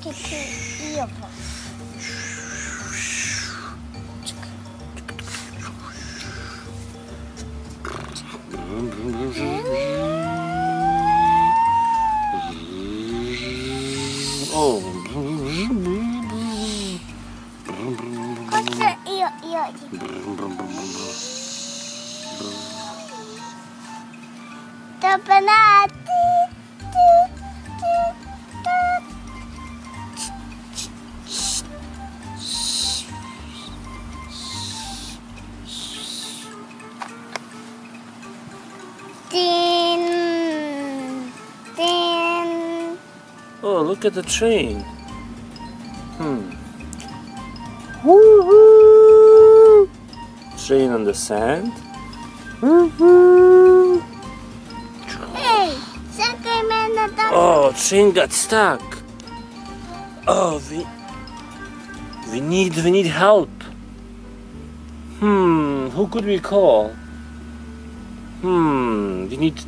get your earphone. Oh. What's your ear? The banana. Din, din. Oh, look at the train. Woo-hoo! Train on the sand. Woo-hoo! Hey, second man, Oh, train got stuck. Oh, we need help. Who could we call? We need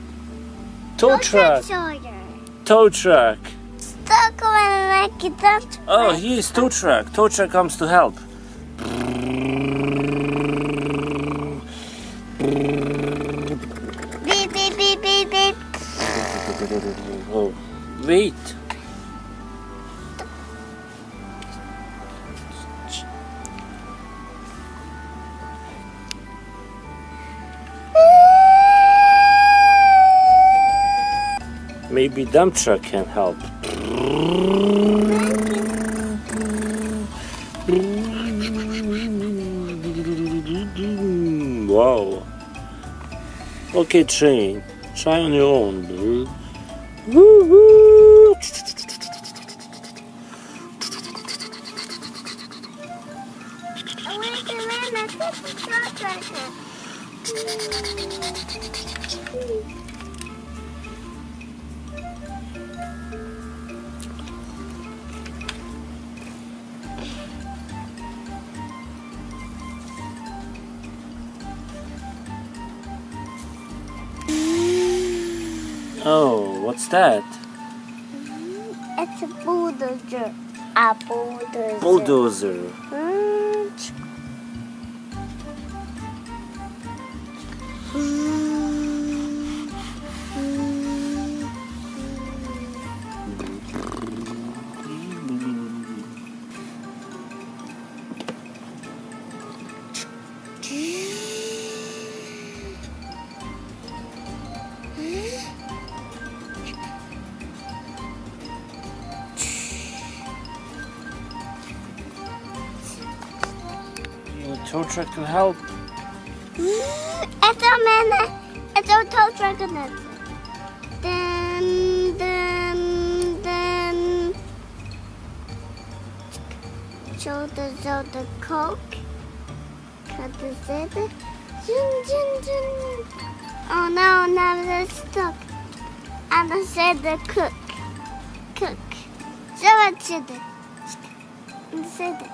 tow truck. Tow truck. Stuck when I get that. Oh, here's tow truck. Tow truck comes to help. Beep, beep, beep, beep, beep. Oh, wait. Maybe dump truck can help. Wow. Okay, train. Try on your own, dude. Woo-hoo! Oh, what's that? It's a bulldozer. A bulldozer. Bulldozer. Tow truck to help. It's a minute. It's a tow truck. Dun, dun, dun. Shoulder, Coke. Cut the zipper. Oh no, now they're stuck. And I said the cook. So I said it. And said it.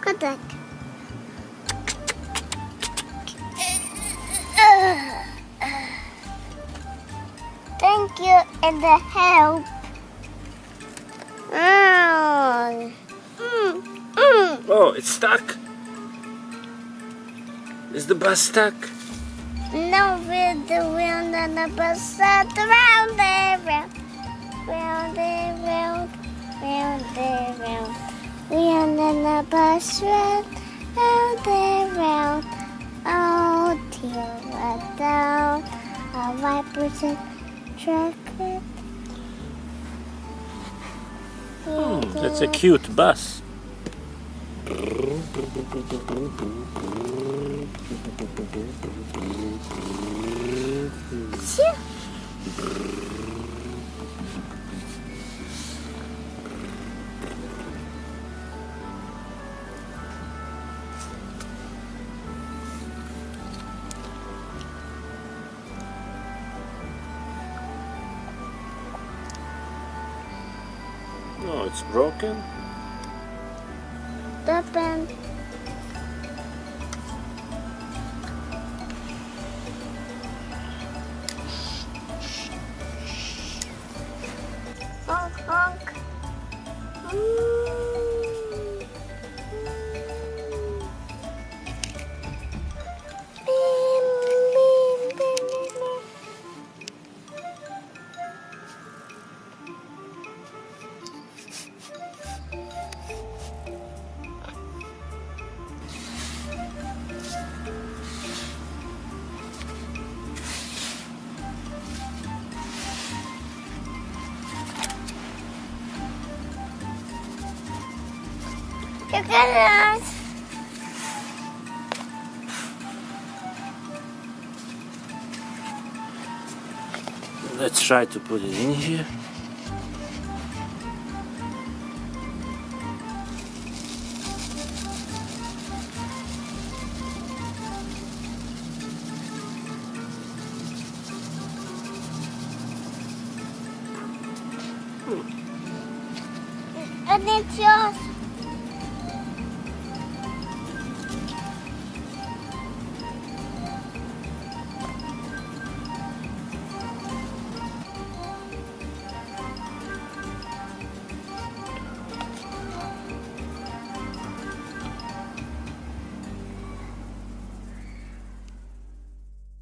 Good luck. Thank you and the help. Oh, it's stuck. Is the bus stuck? No, with the wheel and the bus round and round. Round and round. Round and round. Wheel and the bus round and round. Oh, dear, what down. A wipers and chocolate. That's a cute bus. No, it's broken. Open. Honk. Bim, bim, bim, bim. Çekiyoruz. Let's try to put it in here. And it's yours.